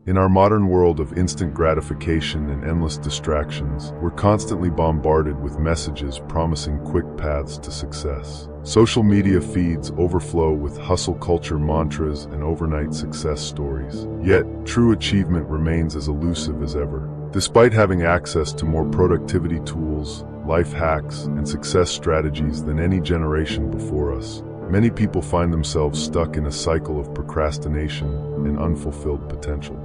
In our modern world of instant gratification and endless distractions, we're constantly bombarded with messages promising quick paths to success. Social media feeds overflow with hustle culture mantras and overnight success stories. Yet, true achievement remains as elusive as ever. Despite having access to more productivity tools, life hacks, and success strategies than any generation before us, many people find themselves stuck in a cycle of procrastination and unfulfilled potential.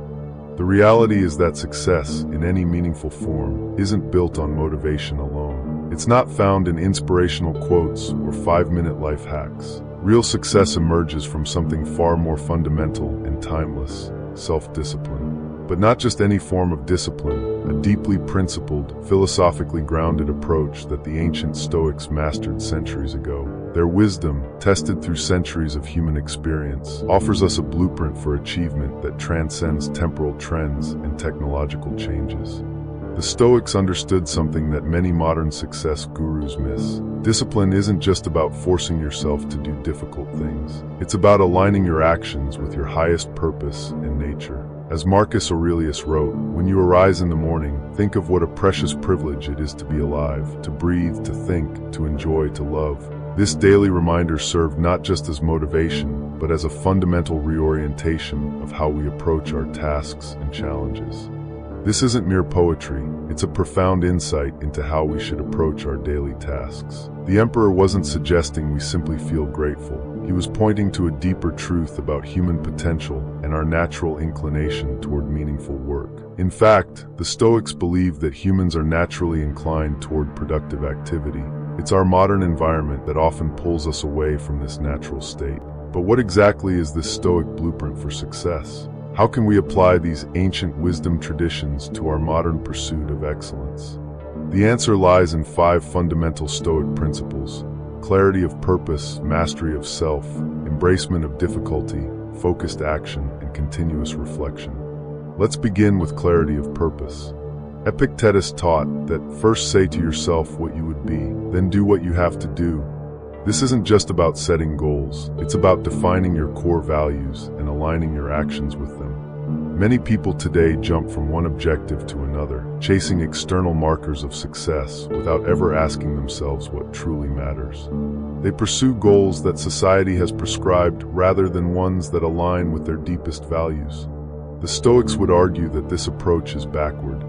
The reality is that success, in any meaningful form, isn't built on motivation alone. It's not found in inspirational quotes or 5-minute life hacks. Real success emerges from something far more fundamental and timeless: self-discipline. But not just any form of discipline, a deeply principled, philosophically grounded approach that the ancient Stoics mastered centuries ago. Their wisdom, tested through centuries of human experience, offers us a blueprint for achievement that transcends temporal trends and technological changes. The Stoics understood something that many modern success gurus miss. Discipline isn't just about forcing yourself to do difficult things. It's about aligning your actions with your highest purpose and nature. As Marcus Aurelius wrote, "When you arise in the morning, think of what a precious privilege it is to be alive, to breathe, to think, to enjoy, to love." This daily reminder served not just as motivation, but as a fundamental reorientation of how we approach our tasks and challenges. This isn't mere poetry, it's a profound insight into how we should approach our daily tasks. The emperor wasn't suggesting we simply feel grateful. He was pointing to a deeper truth about human potential and our natural inclination toward meaningful work. In fact, the Stoics believe that humans are naturally inclined toward productive activity. It's our modern environment that often pulls us away from this natural state. But what exactly is this Stoic blueprint for success? How can we apply these ancient wisdom traditions to our modern pursuit of excellence? The answer lies in 5 fundamental Stoic principles: clarity of purpose, mastery of self, embracement of difficulty, focused action, and continuous reflection. Let's begin with clarity of purpose. Epictetus taught that first say to yourself what you would be, then do what you have to do. This isn't just about setting goals, it's about defining your core values and aligning your actions with them. Many people today jump from one objective to another, chasing external markers of success without ever asking themselves what truly matters. They pursue goals that society has prescribed rather than ones that align with their deepest values. The Stoics would argue that this approach is backward.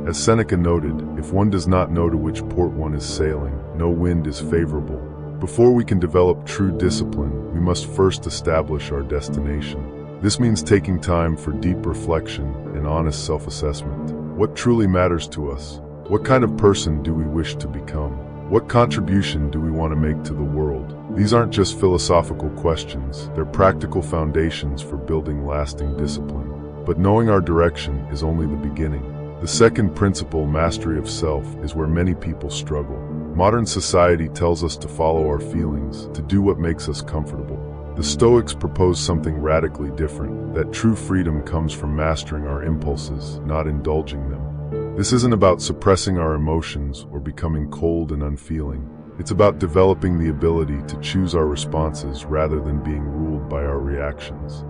As Seneca noted, if one does not know to which port one is sailing, no wind is favorable. Before we can develop true discipline, we must first establish our destination. This means taking time for deep reflection and honest self-assessment. What truly matters to us? What kind of person do we wish to become? What contribution do we want to make to the world? These aren't just philosophical questions, they're practical foundations for building lasting discipline. But knowing our direction is only the beginning. The second principle, mastery of self, is where many people struggle. Modern society tells us to follow our feelings, to do what makes us comfortable. The Stoics propose something radically different, that true freedom comes from mastering our impulses, not indulging them. This isn't about suppressing our emotions or becoming cold and unfeeling. It's about developing the ability to choose our responses rather than being ruled by our reactions.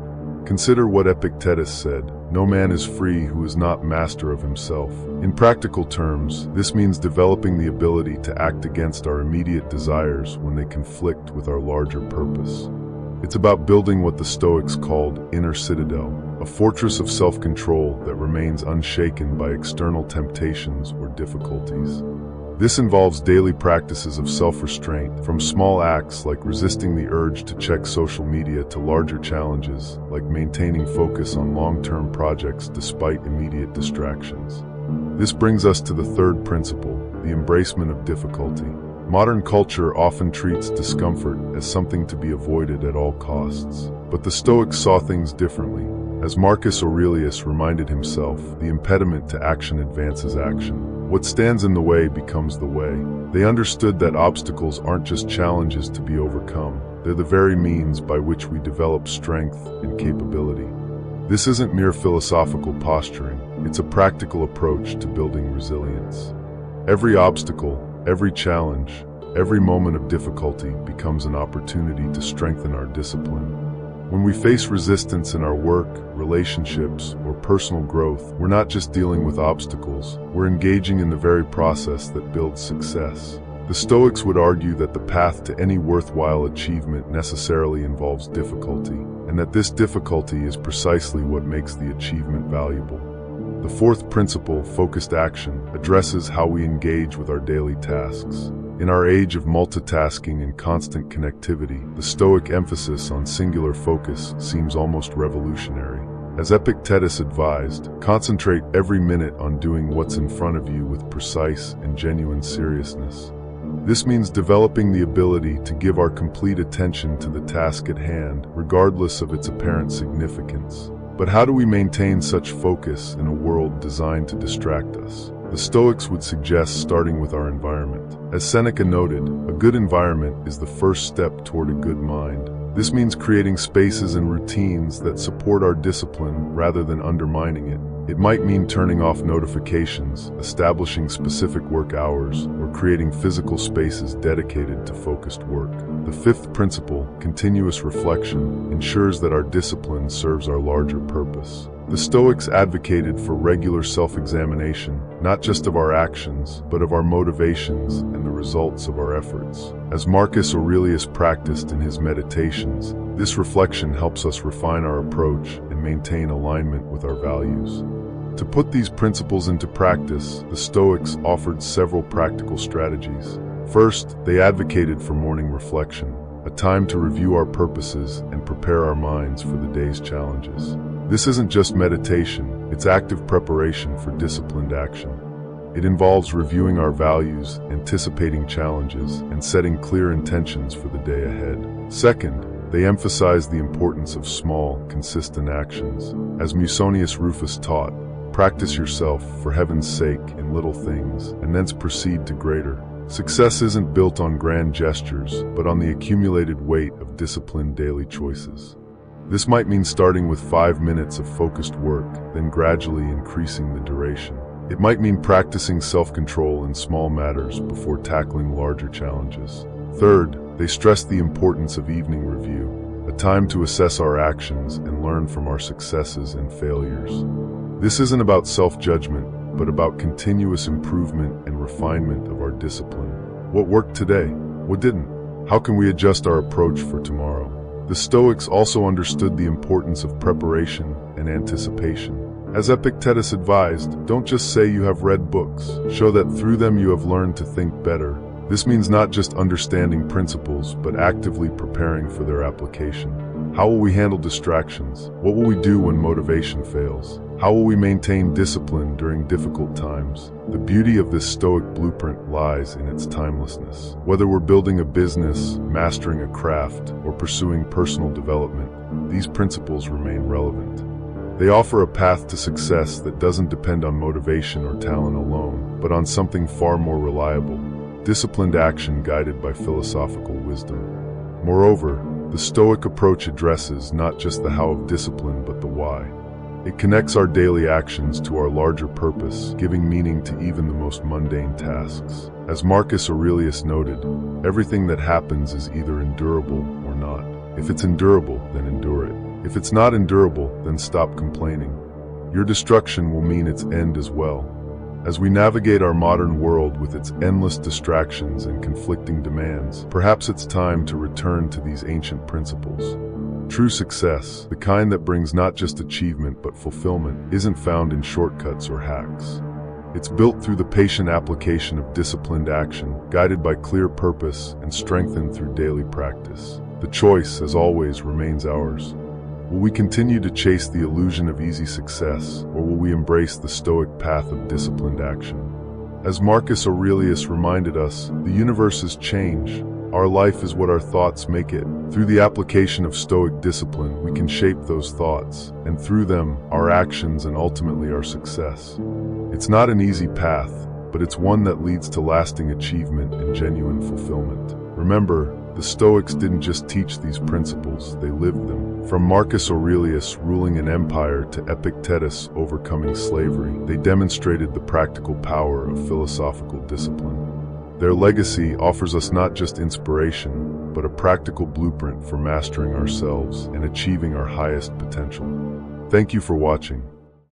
Consider what Epictetus said, "No man is free who is not master of himself." In practical terms, this means developing the ability to act against our immediate desires when they conflict with our larger purpose. It's about building what the Stoics called inner citadel, a fortress of self-control that remains unshaken by external temptations or difficulties. This involves daily practices of self-restraint, from small acts like resisting the urge to check social media to larger challenges like maintaining focus on long-term projects despite immediate distractions. This brings us to the third principle, the embracement of difficulty. Modern culture often treats discomfort as something to be avoided at all costs. But the Stoics saw things differently. As Marcus Aurelius reminded himself, the impediment to action advances action. What stands in the way becomes the way. They understood that obstacles aren't just challenges to be overcome. They're the very means by which we develop strength and capability. This isn't mere philosophical posturing. It's a practical approach to building resilience. Every obstacle, every challenge, every moment of difficulty becomes an opportunity to strengthen our discipline. When we face resistance in our work, relationships, or personal growth, we're not just dealing with obstacles, we're engaging in the very process that builds success. The Stoics would argue that the path to any worthwhile achievement necessarily involves difficulty, and that this difficulty is precisely what makes the achievement valuable. The fourth principle, focused action, addresses how we engage with our daily tasks. In our age of multitasking and constant connectivity, the Stoic emphasis on singular focus seems almost revolutionary. As Epictetus advised, concentrate every minute on doing what's in front of you with precise and genuine seriousness. This means developing the ability to give our complete attention to the task at hand, regardless of its apparent significance. But how do we maintain such focus in a world designed to distract us? The Stoics would suggest starting with our environment. As Seneca noted, a good environment is the first step toward a good mind. This means creating spaces and routines that support our discipline rather than undermining it. It might mean turning off notifications, establishing specific work hours, or creating physical spaces dedicated to focused work. The fifth principle, continuous reflection, ensures that our discipline serves our larger purpose. The Stoics advocated for regular self-examination, not just of our actions, but of our motivations and the results of our efforts. As Marcus Aurelius practiced in his meditations, this reflection helps us refine our approach and maintain alignment with our values. To put these principles into practice, the Stoics offered several practical strategies. First, they advocated for morning reflection, a time to review our purposes and prepare our minds for the day's challenges. This isn't just meditation, it's active preparation for disciplined action. It involves reviewing our values, anticipating challenges, and setting clear intentions for the day ahead. Second, they emphasize the importance of small, consistent actions. As Musonius Rufus taught, practice yourself, for heaven's sake, in little things, and thence proceed to greater. Success isn't built on grand gestures, but on the accumulated weight of disciplined daily choices. This might mean starting with 5 minutes of focused work, then gradually increasing the duration. It might mean practicing self-control in small matters before tackling larger challenges. Third, they stress the importance of evening review, a time to assess our actions and learn from our successes and failures. This isn't about self-judgment, but about continuous improvement and refinement of our discipline. What worked today? What didn't? How can we adjust our approach for tomorrow? The Stoics also understood the importance of preparation and anticipation. As Epictetus advised, don't just say you have read books, show that through them you have learned to think better. This means not just understanding principles, but actively preparing for their application. How will we handle distractions? What will we do when motivation fails? How will we maintain discipline during difficult times? The beauty of this Stoic blueprint lies in its timelessness. Whether we're building a business, mastering a craft, or pursuing personal development, these principles remain relevant. They offer a path to success that doesn't depend on motivation or talent alone, but on something far more reliable: disciplined action guided by philosophical wisdom. Moreover, the Stoic approach addresses not just the how of discipline, but the why. It connects our daily actions to our larger purpose, giving meaning to even the most mundane tasks. As Marcus Aurelius noted, everything that happens is either endurable or not. If it's endurable, then endure it. If it's not endurable, then stop complaining. Your destruction will mean its end as well. As we navigate our modern world with its endless distractions and conflicting demands, perhaps it's time to return to these ancient principles. True success, the kind that brings not just achievement but fulfillment, isn't found in shortcuts or hacks. It's built through the patient application of disciplined action, guided by clear purpose and strengthened through daily practice. The choice, as always, remains ours. Will we continue to chase the illusion of easy success, or will we embrace the Stoic path of disciplined action? As Marcus Aurelius reminded us, the universe is change. Our life is what our thoughts make it. Through the application of Stoic discipline, we can shape those thoughts, and through them, our actions and ultimately our success. It's not an easy path, but it's one that leads to lasting achievement and genuine fulfillment. Remember, the Stoics didn't just teach these principles, they lived them. From Marcus Aurelius ruling an empire to Epictetus overcoming slavery, they demonstrated the practical power of philosophical discipline. Their legacy offers us not just inspiration, but a practical blueprint for mastering ourselves and achieving our highest potential. Thank you for watching.